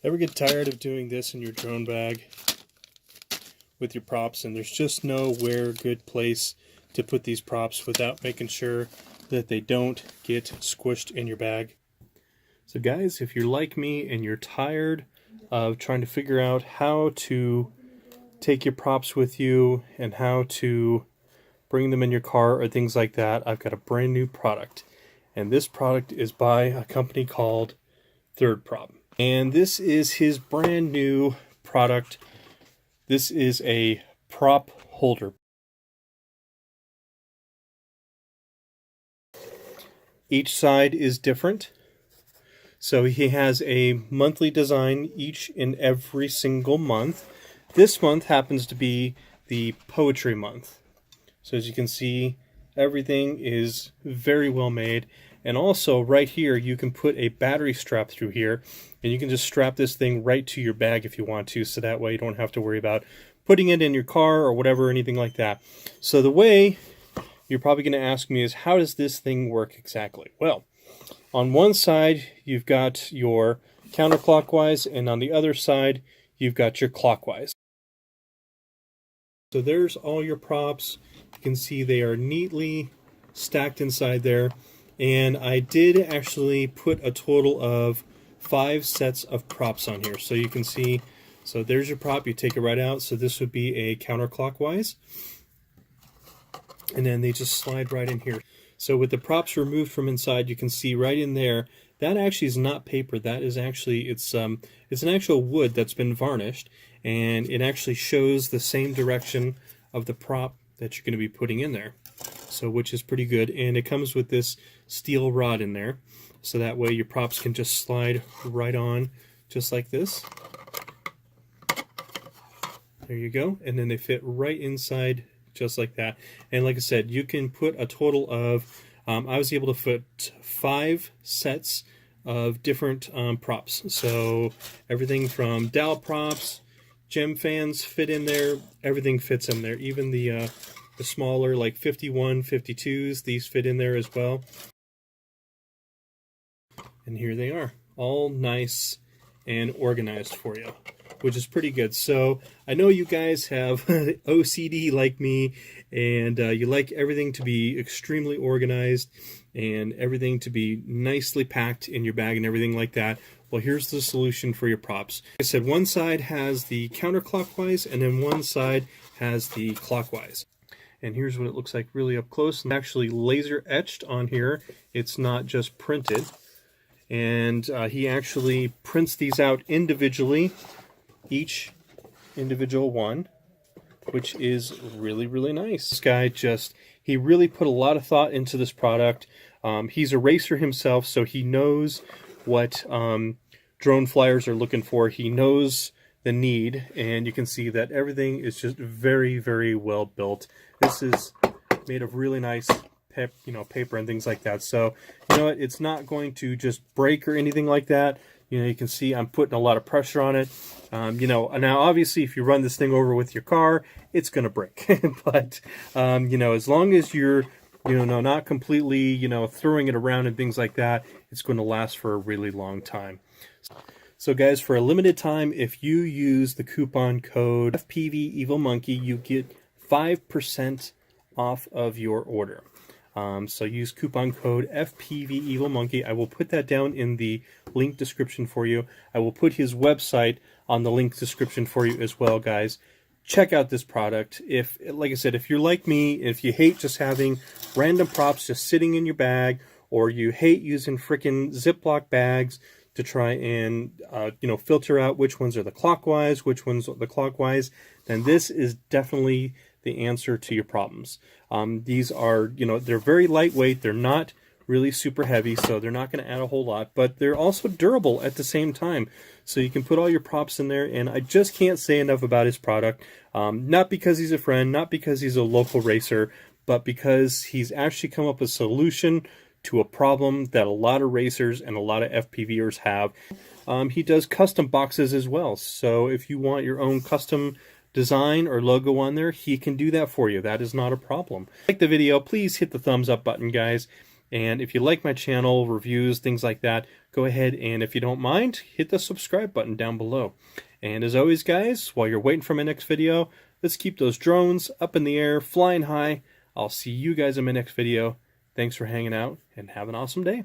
Ever get tired of doing this in your drone bag with your props, and there's just nowhere good place to put these props without making sure that they don't get squished in your bag? So guys, if you're like me and you're tired of trying to figure out how to take your props with you and how to bring them in your car or things like that, I've got a brand new product. And this product is by a company called Third Prop. And this is his brand new product. This is a prop holder. Each side is different. So he has a monthly design each and every single month. This month happens to be the poetry month. So as you can see, everything is very well made. And also right here, you can put a battery strap through here, and you can just strap this thing right to your bag if you want to, so that way you don't have to worry about putting it in your car or whatever, or anything like that. So the way you're probably going to ask me is, how does this thing work exactly? Well, on one side, you've got your counterclockwise, and on the other side, you've got your clockwise. So there's all your props. You can see they are neatly stacked inside there. And I did actually put a total of 5 sets of props on here. So you can see, so there's your prop, you take it right out. So this would be a counterclockwise. And then they just slide right in here. So with the props removed from inside, you can see right in there, that actually is not paper. That is actually, it's an actual wood that's been varnished. And it actually shows the same direction of the prop that you're going to be putting in there. So which is pretty good. And it comes with this steel rod in there. So that way your props can just slide right on just like this. There you go. And then they fit right inside just like that. And like I said, you can put a total of, I was able to put 5 sets of different props. So everything from dowel props, gem fans fit in there, everything fits in there. Even the smaller, like 51, 52s, these fit in there as well. And here they are, all nice and organized for you, which is pretty good. So I know you guys have OCD like me, and you like everything to be extremely organized and everything to be nicely packed in your bag and everything like that. Well, here's the solution for your props. Like I said, one side has the counterclockwise, and then one side has the clockwise. And here's what it looks like really up close. It's actually laser etched on here. It's not just printed. And he actually prints these out individually, each individual one, which is really, really nice. This guy he really put a lot of thought into this product. He's a racer himself, so he knows what drone flyers are looking for. He knows the need, and you can see that everything is just very, very well built. This is made of really nice paper and things like that. So, you know what, it's not going to just break or anything like that. You know, you can see I'm putting a lot of pressure on it. Now obviously if you run this thing over with your car, it's going to break. But, as long as you're, not completely, throwing it around and things like that, it's going to last for a really long time. So guys, for a limited time, if you use the coupon code FPV Monkey, you get 5% off of your order. So use coupon code FPV Monkey. I will put that down in the link description for you. I will put his website on the link description for you as well, guys. Check out this product. Like I said, if you're like me, if you hate just having random props just sitting in your bag, or you hate using freaking Ziploc bags to try and filter out which ones are the clockwise, which ones are the clockwise, then this is definitely the answer to your problems. These are, they're very lightweight. They're not really super heavy, so they're not going to add a whole lot, but they're also durable at the same time. So you can put all your props in there, and I just can't say enough about his product. Not because he's a friend, not because he's a local racer, but because he's actually come up with a solution to a problem that a lot of racers and a lot of FPVers have. He does custom boxes as well, so if you want your own custom design or logo on there, he can do that for you. That is not a problem. Like the video, please hit the thumbs up button, guys. And if you like my channel, reviews, things like that, go ahead and, if you don't mind, hit the subscribe button down below. And as always, guys, while you're waiting for my next video, let's keep those drones up in the air, flying high. I'll see you guys in my next video. Thanks for hanging out, and have an awesome day.